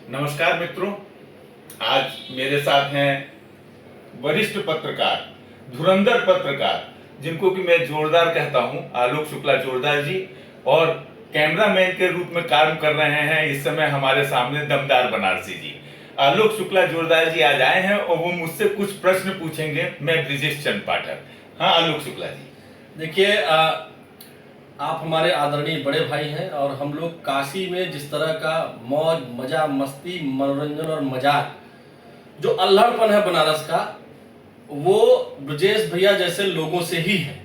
नमस्कार मित्रों, आज मेरे साथ हैं वरिष्ठ पत्रकार, धुरंधर पत्रकार, जिनको कि मैं जोरदार कहता हूं, आलोक शुक्ला जोरदार जी, और कैमरामैन के रूप में काम कर रहे हैं इस समय हमारे सामने दमदार बनारसी जी। आलोक शुक्ला जोरदार जी आज आए हैं और वो मुझसे कुछ प्रश्न पूछेंगे। मैं ब्रिजेश चंद पाठक। हाँ आलोक शुक्ला जी। देखिए, आप हमारे आदरणीय बड़े भाई हैं और हम लोग काशी में जिस तरह का मौज मजा मस्ती मनोरंजन और मजाक जो अल्हड़पन है बनारस का, वो ब्रजेश भैया जैसे लोगों से ही है।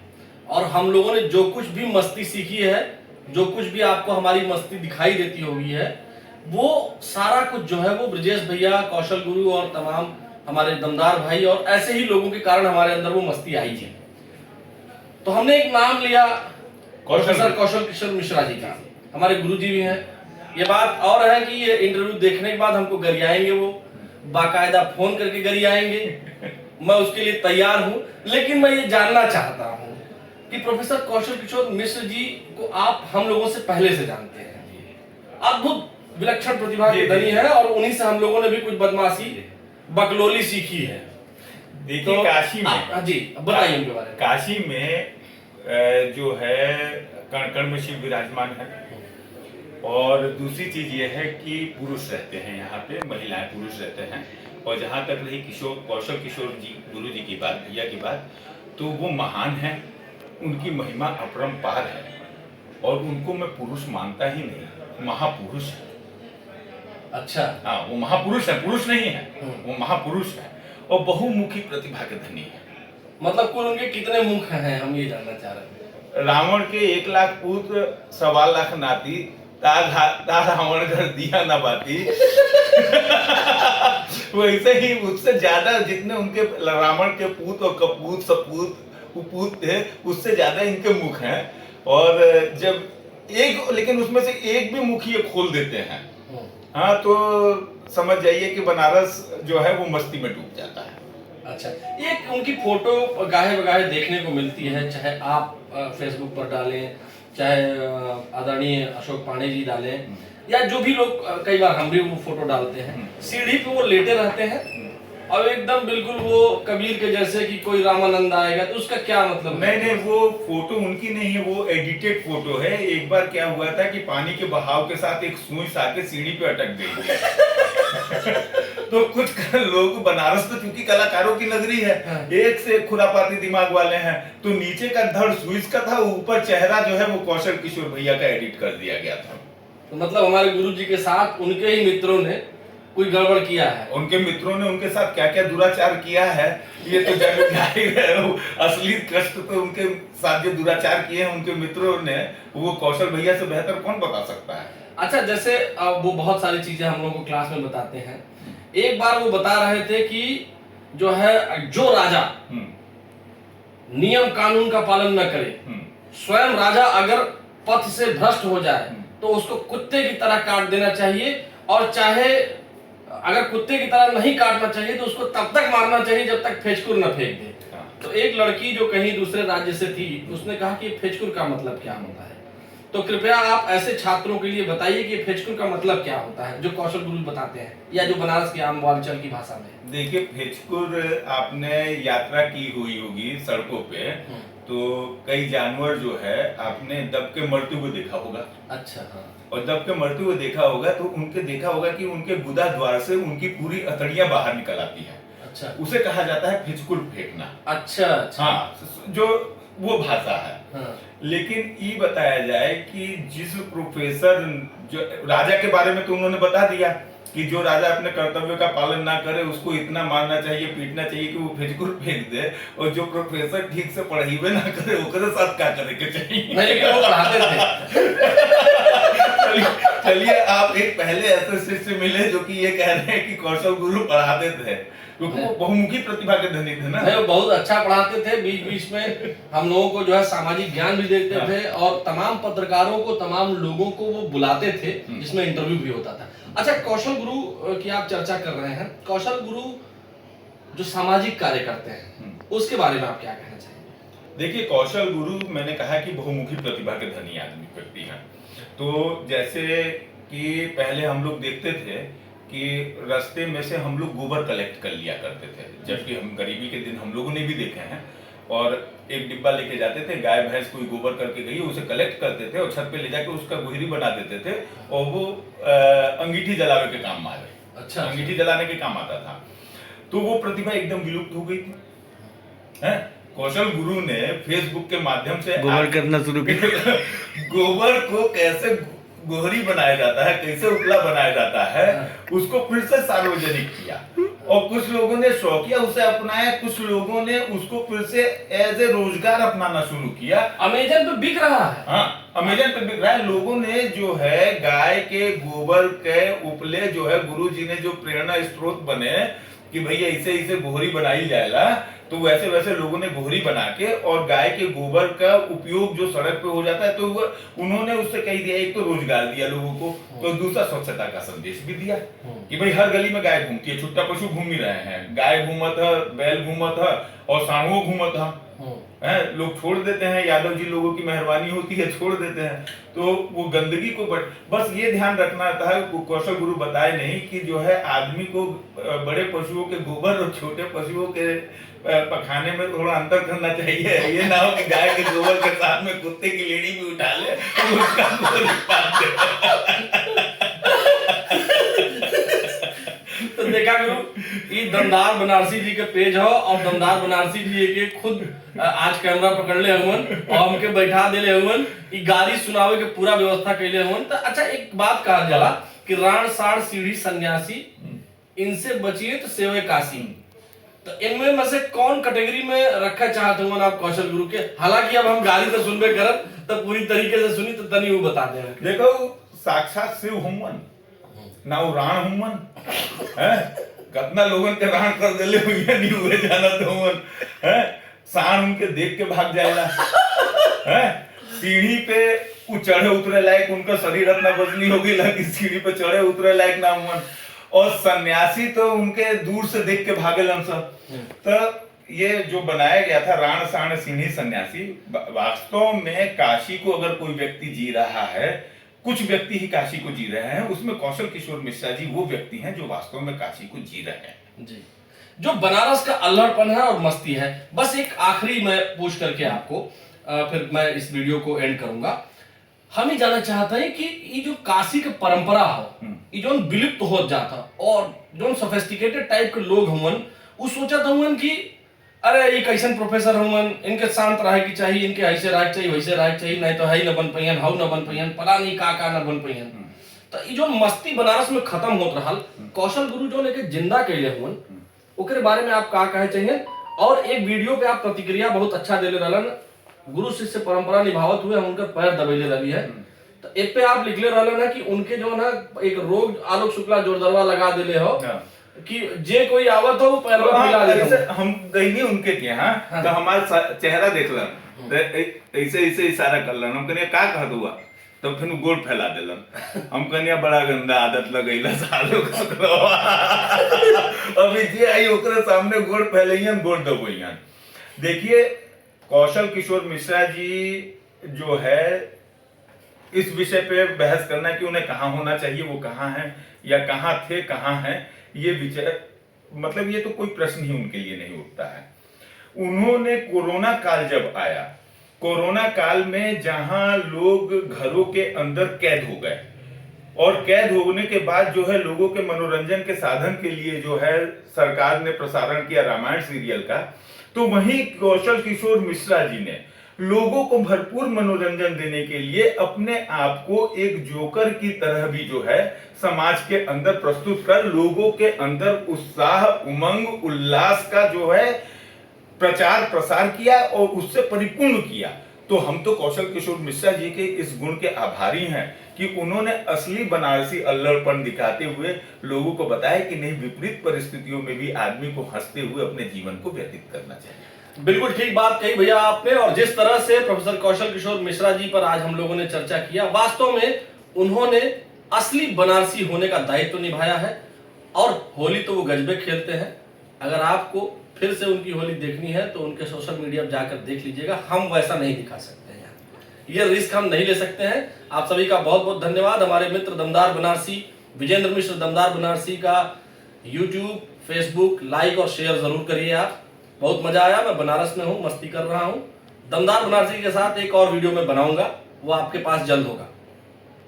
और हम लोगों ने जो कुछ भी मस्ती सीखी है, जो कुछ भी आपको हमारी मस्ती दिखाई देती होगी है, वो सारा कुछ जो है वो ब्रजेश भैया, कौशल गुरु और तमाम हमारे दमदार भाई और ऐसे ही लोगों के कारण हमारे अंदर वो मस्ती आई है। तो हमने एक नाम लिया प्रोफेसर कौशल किशोर मिश्रा जी का, हमारे गुरुजी भी हैं। ये बात और है कि ये इंटरव्यू देखने के बाद हमको गरियाएंगे, वो बाकायदा फोन करके गरियाएंगे। मैं उसके लिए तैयार हूं, लेकिन मैं ये जानना चाहता हूं कि प्रोफेसर कौशल किशोर मिश्र जी को आप हम लोगों से पहले से जानते हैं। अद्भुत विलक्षण प्रतिभा के धनी है और उन्हीं से हम लोगों ने भी कुछ बदमाशी बकलोली सीखी है। देखिए तो काशी में जी बताइए उनके बारे में। काशी में जो है कण कण में शिव विराजमान है, और दूसरी चीज ये है कि पुरुष रहते हैं यहाँ पे, महिलाएं पुरुष रहते हैं। और जहाँ तक रही कौशल किशोर जी गुरु जी की बात, भैया की बात, तो वो महान है, उनकी महिमा अपरंपार है और उनको मैं पुरुष मानता ही नहीं, महापुरुष है। अच्छा, हाँ वो महापुरुष है, पुरुष नहीं है, वो महापुरुष है और बहुमुखी प्रतिभा के धनी है। मतलब कुल उनके कितने मुख हैं, हम ये जानना चाह रहे हैं। रावण के 1 लाख पुत्र 1.25 लाख नाती, ता रावण कर दिया ना बाती। वैसे ही उससे ज्यादा जितने उनके रावण के पूत और कपूत सपूत कुपूत थे, उससे ज्यादा इनके मुख हैं। और जब एक, लेकिन उसमें से एक भी मुख ये खोल देते हैं, हाँ, तो समझ जाइए कि बनारस जो है वो मस्ती में डूब जाता है। अच्छा, एक उनकी फोटो गाहे बगाहे देखने को मिलती है, चाहे आप फेसबुक पर डालें, चाहे आदरणीय अशोक पांडे जी डालें, या जो भी लोग, कई बार हम भी वो फोटो डालते हैं। सीढ़ी पे वो लेटे रहते हैं और एकदम बिल्कुल वो कबीर के जैसे कि कोई रामानंद आएगा, तो उसका क्या मतलब? नहीं, वो फोटो उनकी नहीं है, वो एडिटेड फोटो है। एक बार क्या हुआ था कि पानी के बहाव के साथ एक सुई आके सीढ़ी पे अटक गई। तो कुछ लोग, बनारस तो चूंकि कलाकारों की नगरी है, एक से एक खुरापाती दिमाग वाले हैं, तो नीचे का धड़ सुई का था, ऊपर चेहरा जो है वो कौशल किशोर भैया का एडिट कर दिया गया था। तो मतलब हमारे गुरु जी के साथ उनके ही मित्रों ने कोई गड़बड़ किया है। उनके मित्रों ने उनके साथ क्या क्या दुराचार किया है, ये तो जाहिर है। असली कष्ट तो उनके साथ जो दुराचार किए हैं उनके मित्रों ने, वो कौशल भैया से बेहतर कौन बता सकता है। अच्छा, जैसे वो बहुत सारी चीजें हम लोगों को क्लास में बताते हैं। एक बार वो बता रहे थे कि जो है, जो राजा नियम कानून का पालन न करे, स्वयं राजा अगर पथ से भ्रष्ट हो जाए तो उसको कुत्ते की तरह काट देना चाहिए, और चाहे अगर कुत्ते की तरह नहीं काटना चाहिए तो उसको तब तक मारना चाहिए जब तक फेचकुर न फेंक दे। तो एक लड़की जो कहीं दूसरे राज्य से थी, उसने कहा कि फेचकुर का मतलब क्या होता है। तो कृपया आप ऐसे छात्रों के लिए बताइए कि फेचकुर का मतलब क्या होता है, जो कौशल गुरु बताते हैं, या जो बनारस की आम बोलचाल की भाषा में। देखिए, फेचकुर आपने यात्रा की हुई होगी सड़कों पे, तो कई जानवर जो है आपने दब के मरते हुए देखा होगा। अच्छा, हाँ। और दब के मरते हुए देखा होगा तो उनके देखा होगा कि उनके गुदा द्वार से उनकी पूरी अतड़ियां बाहर निकल आती है। अच्छा, उसे कहा जाता है फेचकुर फेंकना। अच्छा, अच्छा। हाँ, जो वो भाषा है। हाँ। लेकिन ये बताया जाए कि जिस प्रोफेसर, जो राजा के बारे में तो उन्होंने बता दिया कि जो राजा अपने कर्तव्य का पालन ना करे उसको इतना मारना चाहिए, पीटना चाहिए कि वो फेचकुर फेंक दे, और जो प्रोफेसर ठीक से पढ़ाई ना करे उसके साथ क्या करे के चाहिए। नहीं, लेकिन वो पढ़ाते थे। चलिए, आप एक पहले ऐसे शिष्य मिले जो कि ये कह रहे हैं कि कौशल गुरु पढ़ाते थे, क्योंकि वो बहुमुखी प्रतिभा के धनी थे ना। वो बहुत अच्छा पढ़ाते थे। बीच बीच में हम लोगों को जो है सामाजिक ज्ञान भी देते थे, और तमाम पत्रकारों को, तमाम लोगों को वो बुलाते थे, जिसमें इंटरव्यू भी होता था। अच्छा, कौशल गुरु की आप चर्चा कर रहे हैं। कौशल गुरु जो सामाजिक कार्य करते हैं, उसके बारे में आप क्या कहना चाहेंगे? देखिए, कौशल गुरु, मैंने कहा कि बहुमुखी प्रतिभा के धनी आदमी व्यक्ति हैं। तो जैसे कि पहले हम लोग देखते थे कि रास्ते में से हम लोग गोबर कलेक्ट कर लिया करते थे, जबकि हम गरीबी के दिन हम लोगों ने भी देखे हैं। और एक डिब्बा लेके जाते थे, गाय भैंस कोई गोबर करके गई उसे कलेक्ट करते थे और छत पे ले जाके उसका गोहरी बना देते थे और वो अंगीठी जलावे के काम में आए। अच्छा, अंगीठी जलाने के काम आता था। तो वो प्रतिभा एकदम विलुप्त हो गई थी। हैं? कौशल गुरु ने फेसबुक के माध्यम से गोबर करना शुरू किया। गोबर को कैसे गोहरी बनाया जाता है, कैसे उपला बनाया जाता है, उसको फिर से सार्वजनिक किया। और कुछ लोगों ने शौकिया उसे अपनाया, कुछ लोगों ने उसको फिर से एज ए रोजगार अपनाना शुरू किया। अमेजन पे बिक रहा है। हाँ, अमेजन पे बिक रहा है। लोगों ने जो है गाय के गोबर के उपले जो है, गुरु जी ने जो प्रेरणा स्रोत बने कि भैया इसे इसे गोहरी बनाई जाएगा, तो वैसे वैसे लोगों ने गोहरी बना के और गाय के गोबर का उपयोग जो सड़क पे हो जाता है, तो वो उन्होंने उससे कह दिया, एक तो रोजगार दिया लोगों को, तो दूसरा स्वच्छता का संदेश भी दिया कि भाई हर गली में गाय घूमती है, छुट्टा पशु घूम ही रहे हैं, गाय घूमत है, बैल घूमत है और सांडों घूमत है। लोग छोड़ देते हैं, यादव जी लोगों की मेहरबानी होती है, छोड़ देते हैं, तो वो गंदगी को बस ये ध्यान रखना था। कौशल गुरु बताए नहीं कि जो है आदमी को बड़े पशुओं के गोबर और छोटे पशुओं के पखाने में थोड़ा अंतर करना चाहिए। ये ना हो कि गाय के गोबर के साथ में कुत्ते की लेड़ी भी उठा ले और उसका गोबर पात दे। तो देखा गुरु, ये दमदार बनारसी जी के पेज हो और दमदार बनारसी जी के खुद आज कैमरा पकड़ ले हुवन और हमके बैठा देले हुवन, ई गाली सुनावे के पूरा व्यवस्था कैले हुवन। तो अच्छा, एक बात कहा जाला कि राण साण सीढ़ी सन्यासी, इनसे बचिए तो सेवे काशी। तो इनमें में से कौन कैटेगरी में रखा चाहते हो आप कौशल गुरु के? हालांकि अब हम गाली तो सुनबे करब, तो पूरी तरीके से सुनी तो तनी वो बता दे। देखो, साक्षात शिव हुमन ना, वो राण हुमन है। कितना लोगन के राण कर देले हुए नहीं हुए जाना तो हुमन है। सांड उनके देख के भाग जाएगा है। सीढ़ी पे वो चढ़े उतरे लायक उनका शरीर अपना बदली होगी, लगी सीढ़ी पे चढ़े उतरे लायक ना हुमन। और सन्यासी तो उनके दूर से देख के भागेलन सब। तो ये जो बनाया गया था राण साण सीढ़ी सन्यासी, वास्तव में काशी को अगर कोई व्यक्ति जी रहा है, कुछ व्यक्ति ही काशी को जी रहे हैं, उसमें कौशल किशोर मिश्रा जी वो व्यक्ति हैं जो वास्तव में काशी को जी रहे हैं जी। जो बनारस का अल्हड़पन है और मस्ती है। बस एक आखिरी मैं पूछ करके आपको फिर मैं इस वीडियो को एंड करूंगा। हम ही जानना चाहते हैं कि ये जो काशी की परंपरा हो, ये जो विलुप्त हो जाता और जो सोफिस्टिकेटेड टाइप के लोग हुवन, वो सोचत हुवन कि अरे ये कैसन प्रोफेसर हुवन, इनके शांत रहे की चाहिए, इनके ऐसे रहे चाहिए, वैसे रहे चाहिए, नहीं तो है ही न बन पहियन, हाउ न बन पहियन, पता नहीं का न बन पहियन। तो ये जो मस्ती बनारस में खत्म होत रहा, कौशल गुरु जो लेके जिंदा कैले हुवन, ओकरे बारे में आप का कहे चाहिए? और एक वीडियो पे आप प्रतिक्रिया बहुत अच्छा देले रहलन, गुरु शिष्य परंपरा निभावत हुए हम उनका पैर दबेले रही है। तो एक पे आप लिखले रहलन है कि उनके जो ना एक रोग आलोक शुक्ला जोरदरवा लगा देले हो कि जे कोई आवत हो पैरवा मिला दे। हम गई उनके के यहाँ, तो हमारा चेहरा देखलन, ऐसे ऐसे इशारा करलन, हम कहने का कह दुआ, तब फिर गोड़ फैला देलन। हम कहने बड़ा गंदा आदत लगैला सालों का। अभी जे आई ओकरे सामने गोड़ फैलैयन, गोड़ दबोइयन। देखिए, कौशल किशोर मिश्रा जी जो है इस विषय पे बहस करना कि उन्हें कहाँ होना चाहिए, वो कहाँ हैं या कहाँ थे, कहाँ हैं, ये विषय मतलब ये तो कोई प्रश्न ही उनके लिए नहीं उठता है। उन्होंने कोरोना काल जब आया, कोरोना काल में जहां लोग घरों के अंदर कैद हो गए और कैद होने के बाद जो है लोगों के मनोरंजन के साधन के लिए जो है सरकार ने प्रसारण किया रामायण सीरियल का, तो वहीं कौशल किशोर मिश्रा जी ने लोगों को भरपूर मनोरंजन देने के लिए अपने आप को एक जोकर की तरह भी जो है समाज के अंदर प्रस्तुत कर लोगों के अंदर उत्साह, उमंग, उल्लास का जो है प्रचार प्रसार किया और उससे परिपूर्ण किया। तो हम तो कौशल किशोर मिश्रा जी के इस गुण के आभारी हैं कि उन्होंने असली बनारसी अल्लड़पन दिखाते हुए लोगों को बताया कि नहीं, विपरीत परिस्थितियों में भी आदमी को हंसते हुए अपने जीवन को व्यतीत करना चाहिए। बिल्कुल ठीक बात कही भैया आपने। और जिस तरह से प्रोफेसर कौशल किशोर मिश्रा जी पर आज हम लोगों ने चर्चा किया, वास्तव में उन्होंने असली बनारसी होने का दायित्व निभाया है। और होली तो वो गजबे खेलते हैं। अगर आपको फिर से उनकी होली देखनी है तो उनके सोशल मीडिया पर जाकर देख लीजिएगा। हम वैसा नहीं दिखा सकते हैं, ये रिस्क हम नहीं ले सकते हैं। आप सभी का बहुत बहुत धन्यवाद। हमारे मित्र दमदार बनारसी विजेंद्र मिश्र दमदार बनारसी का यूट्यूब, फेसबुक लाइक और शेयर जरूर करिए आप। बहुत मजा आया, मैं बनारस में हूँ, मस्ती कर रहा हूँ। दमदार बनारसी के साथ एक और वीडियो में बनाऊंगा, वो आपके पास जल्द होगा।